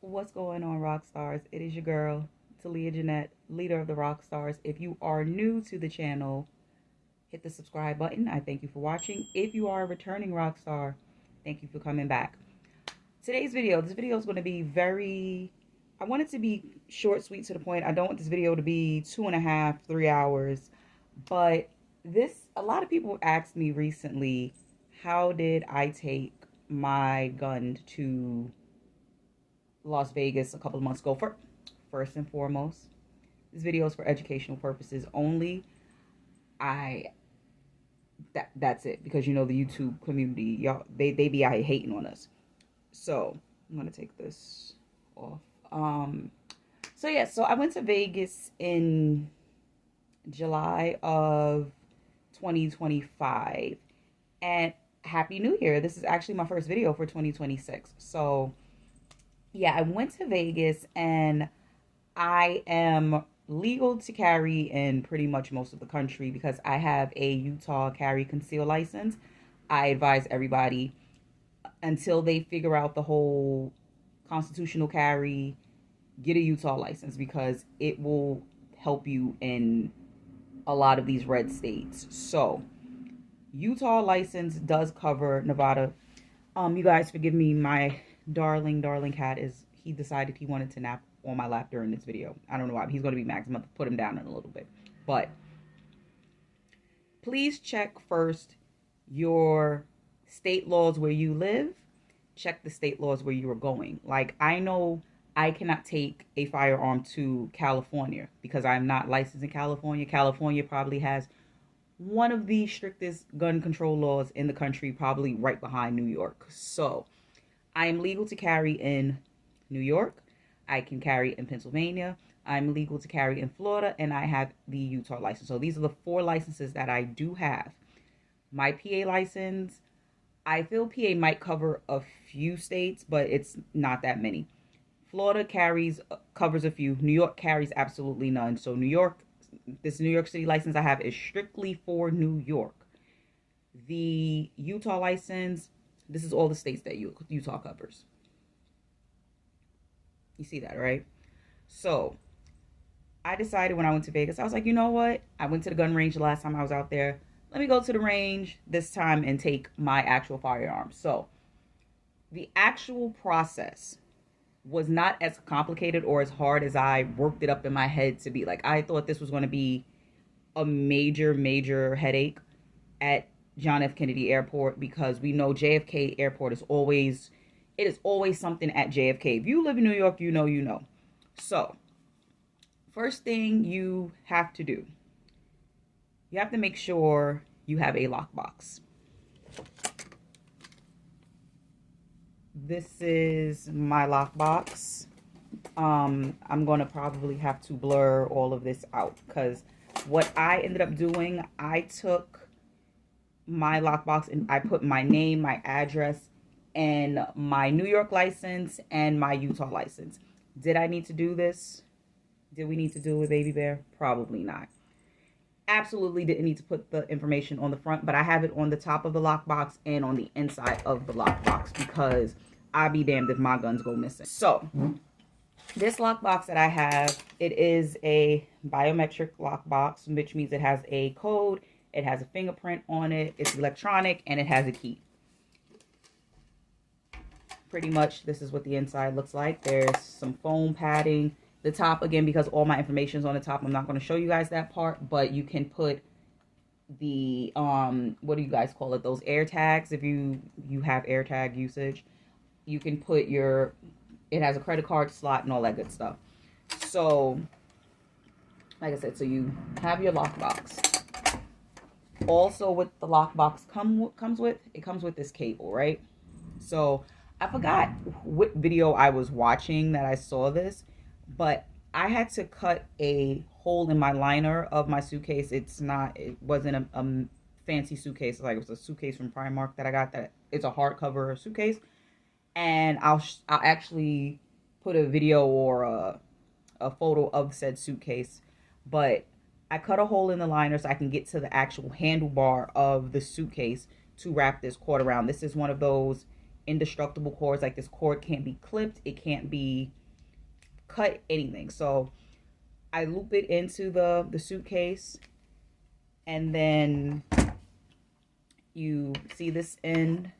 What's going on, rock stars? It is your girl, Taliajanette, leader of the rock stars. If you are new to the channel, hit the subscribe button. I thank you for watching. If you are a returning rock star, thank you for coming back. Today's video, this video is going to be I want it to be short, sweet, to the point. I don't want this video to be 2.5, 3 hours. But a lot of people asked me recently, how did I take my gun to Las Vegas a couple of months ago? First and foremost, this video is for educational purposes only. That's it, because you know the YouTube community, y'all, they be out here hating on us. So I'm gonna take this off. So I went to Vegas in July of 2025, and Happy New Year. This is actually my first video for 2026. So yeah, I went to Vegas, and I am legal to carry in pretty much most of the country because I have a Utah carry conceal license. I advise everybody, until they figure out the whole constitutional carry, get a Utah license, because it will help you in a lot of these red states. So Utah license does cover Nevada. You guys forgive me, my darling cat he decided he wanted to nap on my lap during this video. I don't know why. He's going to be max. I'm going to put him down in a little bit. But please check first your state laws where you live. Check the state laws where you are going. Like, I know I cannot take a firearm to California because I'm not licensed in California. California probably has one of the strictest gun control laws in the country, probably right behind New York. So I am legal to carry in New York. I can carry in Pennsylvania. I'm legal to carry in Florida, and I have the Utah license. So these are the 4 licenses that I do have. My PA license, I feel PA might cover a few states, but it's not that many. Florida covers a few. New York carries absolutely none. So this New York City license I have is strictly for New York. The Utah license, this is all the states that Utah covers. You see that, right? So I decided when I went to Vegas, I was like, you know what? I went to the gun range the last time I was out there. Let me go to the range this time and take my actual firearm. So the actual process was not as complicated or as hard as I worked it up in my head to be. Like, I thought this was going to be a major headache at John F. Kennedy Airport, because we know JFK Airport is always something at JFK. If you live in New York, you know. So first thing you have to do, you have to make sure you have a lockbox. This is my lockbox. I'm going to probably have to blur all of this out, because what I ended up doing, I took my lockbox and I put my name, my address, and my New York license and my Utah license. Did I need to do this? Did we need to do it, baby bear? Probably not. Absolutely didn't need to put the information on the front, but I have it on the top of the lockbox and on the inside of the lockbox, because I'll be damned if my guns go missing. So this lockbox that I have, it is a biometric lockbox, which means it has a code, it has a fingerprint on it, it's electronic, and it has a key. Pretty much this is what the inside looks like. There's some foam padding. The top, again, because all my information is on the top, I'm not going to show you guys that part, but you can put the what do you guys call it, those air tags, if you have air tag usage. You can put it has a credit card slot and all that good stuff. So like I said, so you have your lockbox. Also, with the lockbox comes with this cable, right? So I forgot what video I was watching that I saw this, but I had to cut a hole in my liner of my suitcase. It wasn't a fancy suitcase. Like, it was a suitcase from Primark that I got. That it's a hardcover suitcase, and I'll actually put a video or a photo of said suitcase. But I cut a hole in the liner so I can get to the actual handlebar of the suitcase to wrap this cord around. This is one of those indestructible cords. Like, this cord can't be clipped, it can't be cut, anything. So I loop it into the suitcase, and then you see this end.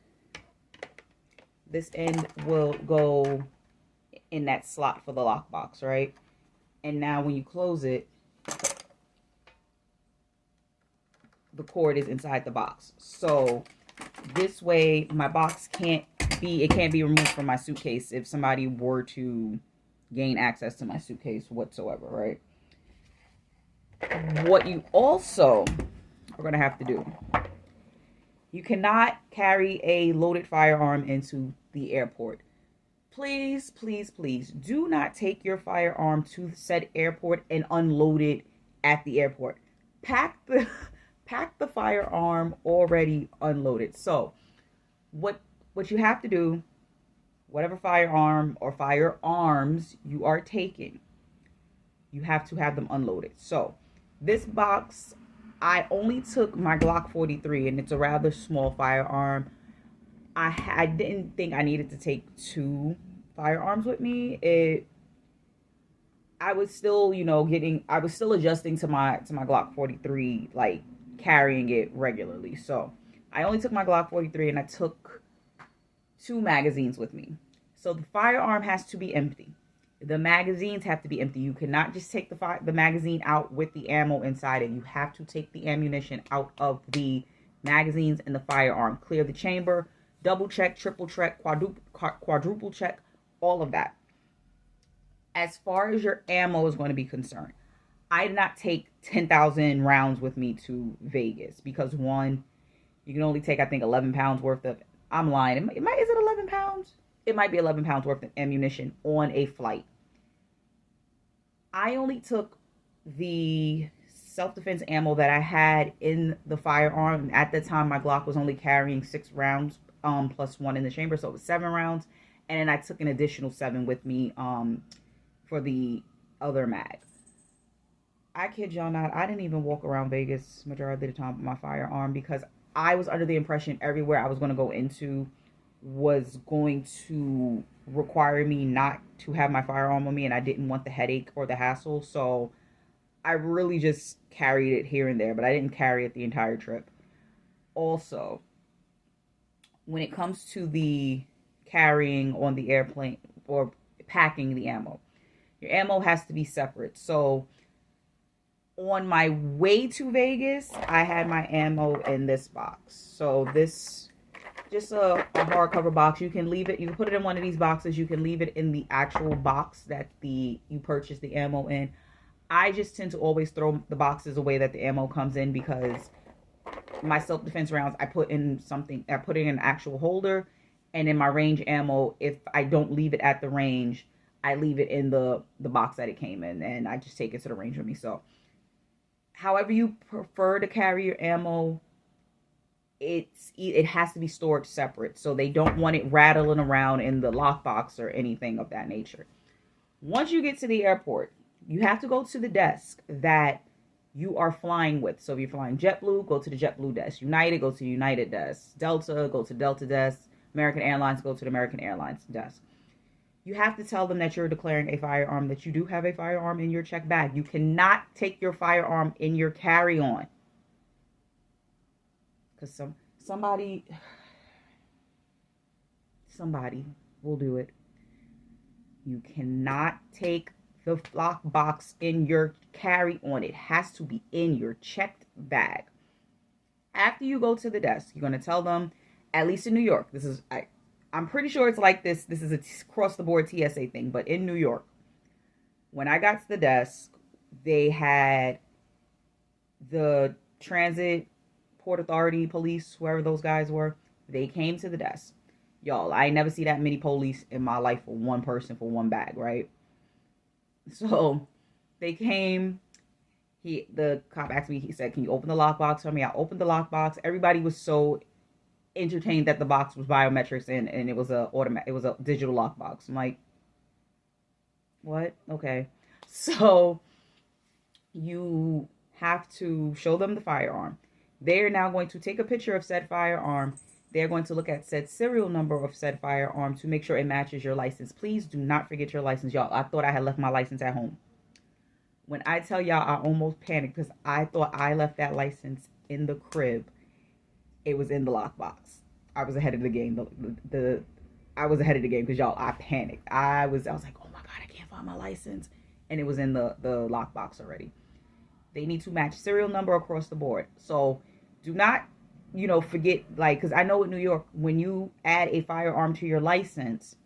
This end will go in that slot for the lockbox, right? And now when you close it, the cord is inside the box. So this way my box can't be removed from my suitcase if somebody were to gain access to my suitcase whatsoever, right? What you also are going to have to do, you cannot carry a loaded firearm into the airport. Please, please, please do not take your firearm to said airport and unload it at the airport. Pack the firearm already unloaded. So what you have to do, whatever firearm or firearms you are taking, you have to have them unloaded. So this box, I only took my Glock 43, and it's a rather small firearm. I didn't think I needed to take 2 firearms with me. I was still, I was still adjusting to my Glock 43, like carrying it regularly. So I only took my Glock 43, and I took 2 magazines with me. So the firearm has to be empty. The magazines have to be empty. You cannot just take the magazine out with the ammo inside it. You have to take the ammunition out of the magazines and the firearm. Clear the chamber, double check, triple check, quadruple check, all of that. As far as your ammo is going to be concerned, I did not take 10,000 rounds with me to Vegas because, one, you can only take, I think, 11 pounds worth of, I'm lying. Is it 11 pounds? It might be 11 pounds worth of ammunition on a flight. I only took the self-defense ammo that I had in the firearm. At the time, my Glock was only carrying 6 rounds, plus 1 in the chamber, so it was 7 rounds. And then I took an additional 7 with me for the other mag. I kid y'all not, I didn't even walk around Vegas majority of the time with my firearm because I was under the impression everywhere I was going to go into was going to require me not to have my firearm on me, and I didn't want the headache or the hassle. So I really just carried it here and there, but I didn't carry it the entire trip. Also, when it comes to the carrying on the airplane or packing the ammo, your ammo has to be separate. So on my way to Vegas, I had my ammo in this box. So this, just a hardcover box. You can leave it, you can put it in one of these boxes. You can leave it in the actual box that you purchase the ammo in. I just tend to always throw the boxes away that the ammo comes in because my self-defense rounds, I put it in an actual holder, and in my range ammo, if I don't leave it at the range, I leave it in the box that it came in, and I just take it to the range with me. So however you prefer to carry your ammo, it has to be stored separate. So they don't want it rattling around in the lockbox or anything of that nature. Once you get to the airport, you have to go to the desk that you are flying with. So if you're flying JetBlue, go to the JetBlue desk. United, go to the United desk. Delta, go to Delta desk. American Airlines, go to the American Airlines desk. You have to tell them that you're declaring a firearm, that you do have a firearm in your check bag. You cannot take your firearm in your carry-on. Because somebody will do it. You cannot take the lockbox in your carry-on. It has to be in your checked bag. After you go to the desk, you're going to tell them, at least in New York, I'm pretty sure it's like this. This is a across-the-board TSA thing. But in New York, when I got to the desk, they had the transit, Port Authority, police, whoever those guys were. They came to the desk. Y'all, I never see that many police in my life for one person for one bag, right? So they came. The cop asked me, he said, "Can you open the lockbox for me?" I opened the lockbox. Everybody was so entertained that the box was biometrics and it was a digital lockbox. I'm like, what? Okay. So you have to show them the firearm. They're now going to take a picture of said firearm They're going to look at said serial number of said firearm to make sure it matches your license. Please do not forget your license, y'all. I thought I had left my license at home. When I tell y'all, I almost panicked because I thought I left that license in the crib. It was in the lockbox. I was ahead of the game. I was ahead of the game because y'all, I panicked. I was like, oh my God, I can't find my license. And it was in the lockbox already. They need to match serial number across the board. So do not, forget, like, because I know in New York, when you add a firearm to your license,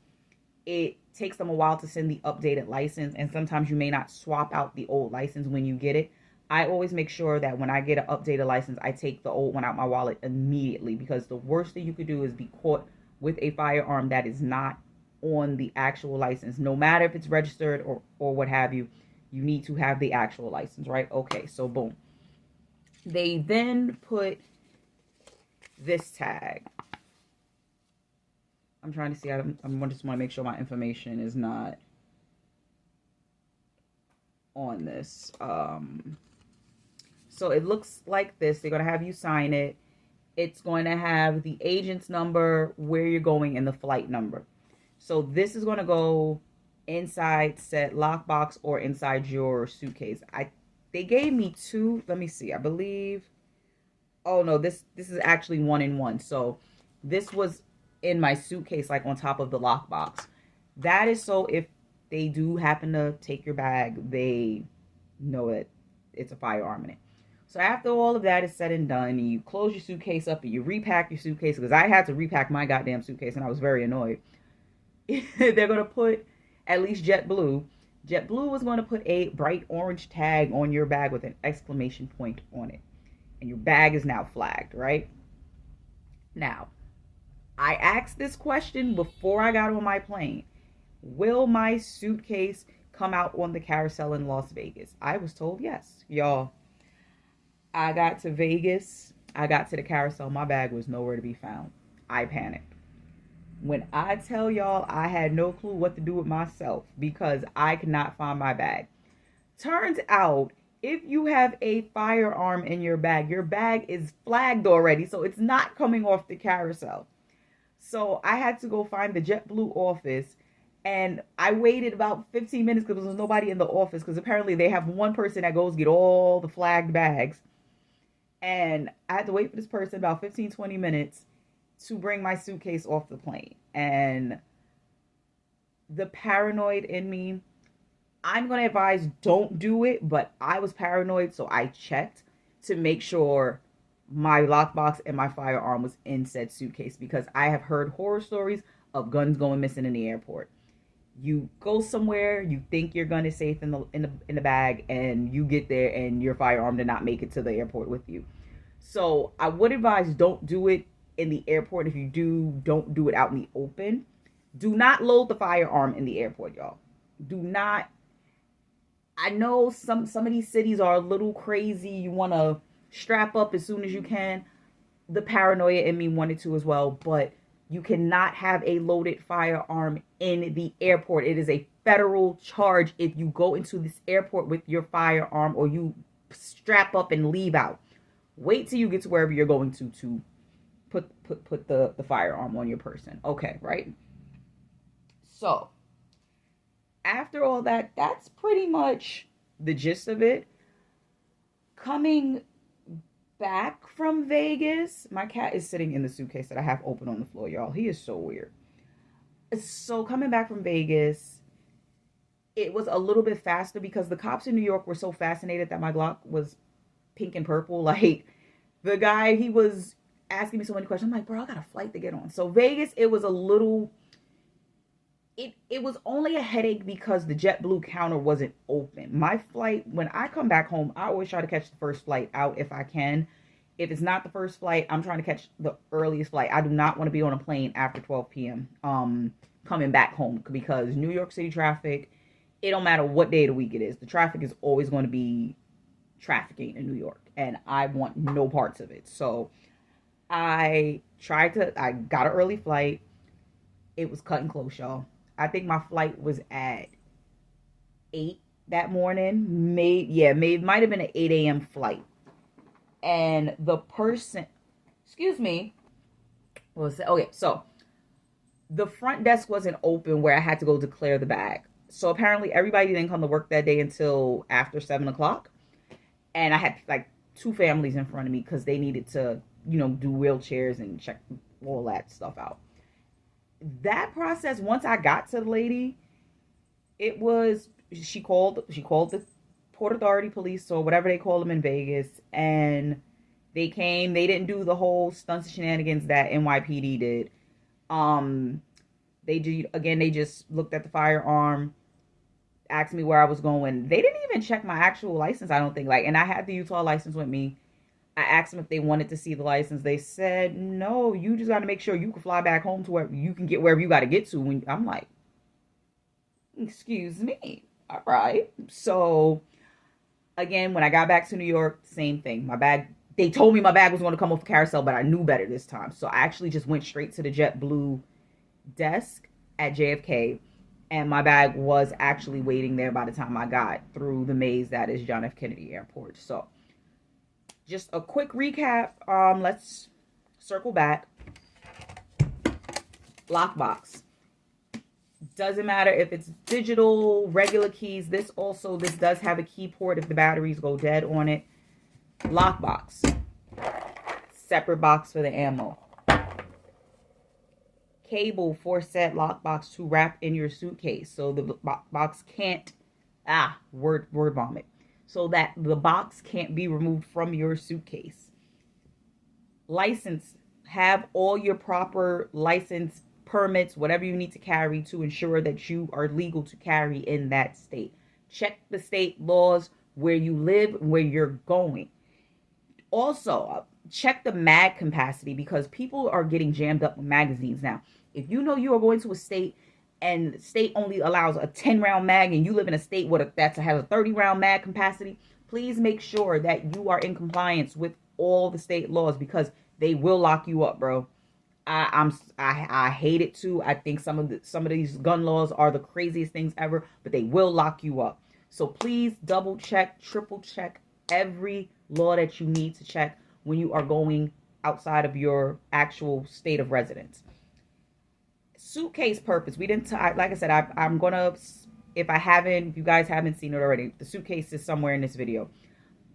it takes them a while to send the updated license. And sometimes you may not swap out the old license when you get it. I always make sure that when I get an updated license, I take the old one out my wallet immediately, because the worst thing you could do is be caught with a firearm that is not on the actual license. No matter if it's registered or what have you, you need to have the actual license, right? Okay, so boom. They then put this tag. I'm trying to see. I just want to make sure my information is not on this. So it looks like this. They're going to have you sign it. It's going to have the agent's number, where you're going, and the flight number. So this is going to go inside said lockbox or inside your suitcase. They gave me two. Let me see. I believe. Oh no, this is actually 1-in-1. So this was in my suitcase, like on top of the lockbox. That is so if they do happen to take your bag, they know that it's a firearm in it. So after all of that is said and done, and you close your suitcase up and you repack your suitcase, because I had to repack my goddamn suitcase and I was very annoyed. They're going to put, at least JetBlue was going to put a bright orange tag on your bag with an exclamation point on it. And your bag is now flagged, right? Now, I asked this question before I got on my plane. Will my suitcase come out on the carousel in Las Vegas? I was told yes. Y'all, I got to Vegas. I got to the carousel. My bag was nowhere to be found. I panicked. When I tell y'all, I had no clue what to do with myself because I could not find my bag. Turns out, if you have a firearm in your bag is flagged already, so it's not coming off the carousel. So I had to go find the JetBlue office, and I waited about 15 minutes because there was nobody in the office, because apparently they have one person that goes get all the flagged bags. And I had to wait for this person about 15-20 minutes to bring my suitcase off the plane. And the paranoid in me, I'm going to advise don't do it, but I was paranoid, so I checked to make sure my lockbox and my firearm was in said suitcase, because I have heard horror stories of guns going missing in the airport. You go somewhere, you think you're gun is safe in the bag, and you get there and your firearm did not make it to the airport with you. So I would advise don't do it in the airport. If you do, don't do it out in the open. Do not load the firearm in the airport, y'all. Do not. I know some of these cities are a little crazy. You want to strap up as soon as you can. The paranoia in me wanted to as well, but you cannot have a loaded firearm in the airport. It is a federal charge if you go into this airport with your firearm or you strap up and leave out. Wait till you get to wherever you're going to put the firearm on your person. Okay, right? So, after all that, that's pretty much the gist of it. Coming back from Vegas, my cat is sitting in the suitcase that I have open on the floor, y'all. He is so weird. So coming back from Vegas, it was a little bit faster because the cops in New York were so fascinated that my Glock was pink and purple. Like, the guy, he was asking me so many questions. I'm like, bro, I got a flight to get on. So Vegas, it was a little... It was only a headache because the JetBlue counter wasn't open. My flight, when I come back home, I always try to catch the first flight out if I can. If it's not the first flight, I'm trying to catch the earliest flight. I do not want to be on a plane after 12 p.m. Coming back home, because New York City traffic, it don't matter what day of the week it is. The traffic is always going to be trafficking in New York, and I want no parts of it. So I got an early flight. It was cutting close, y'all. I think my flight was at 8 that morning. Might have been an 8 a.m. flight. And the person, excuse me, what was it? Okay, so the front desk wasn't open where I had to go declare the bag. So apparently everybody didn't come to work that day until after 7 o'clock. And I had like two families in front of me because they needed to, you know, do wheelchairs and check all that stuff out. That process, once I got to the lady, it was, she called the Port Authority police or whatever they call them in Vegas, and they came. They didn't do the whole stunts and shenanigans that NYPD did. They did again. They just looked at the firearm, asked me where I was going. They didn't even check my actual license, I don't think. Like, and I had the Utah license with me. I asked them if they wanted to see the license. They said, no, you just got to make sure you can fly back home to where you can get wherever you got to get to. When I'm like, excuse me. All right. So, again, when I got back to New York, same thing. My bag, they told me my bag was going to come off the carousel, but I knew better this time. So, I actually just went straight to the JetBlue desk at JFK. And my bag was actually waiting there by the time I got through the maze that is John F. Kennedy Airport. So, just a quick recap. Let's circle back. Lockbox. Doesn't matter if it's digital, regular keys. This does have a key port if the batteries go dead on it. Lockbox. Separate box for the ammo. Cable for said lockbox to wrap in your suitcase so the box can't, word vomit. So that the box can't be removed from your suitcase. License. Have all your proper license, permits, whatever you need to carry to ensure that you are legal to carry in that state. Check the state laws where you live, where you're going. Also, check the mag capacity because people are getting jammed up with magazines now. If you know you are going to a state and the state only allows a 10-round mag and you live in a state that has a 30-round mag capacity, please make sure that you are in compliance with all the state laws because they will lock you up, bro. I hate it too. I think some of these gun laws are the craziest things ever, but they will lock you up. So please double check, triple check every law that you need to check when you are going outside of your actual state of residence. Suitcase purpose. We didn't, like I said, I'm gonna, if you guys haven't seen it already, the suitcase is somewhere in this video.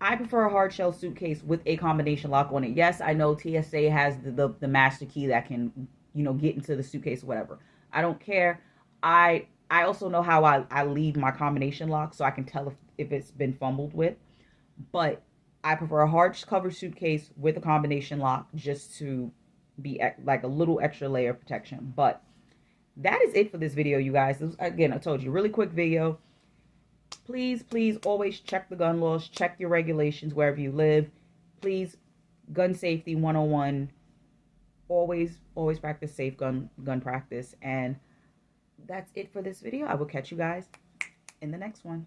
I prefer a hard shell suitcase with a combination lock on it. Yes, I know TSA has the master key that can, you know, get into the suitcase or whatever. I don't care. I also know how I leave my combination lock so I can tell if it's been fumbled with. But I prefer a hard cover suitcase with a combination lock just to be like a little extra layer of protection. But that is it for this video, you guys. This was, again, I told you, really quick video. Please, please always check the gun laws. Check your regulations wherever you live. Please, gun safety 101. Always practice safe gun practice. And that's it for this video. I will catch you guys in the next one.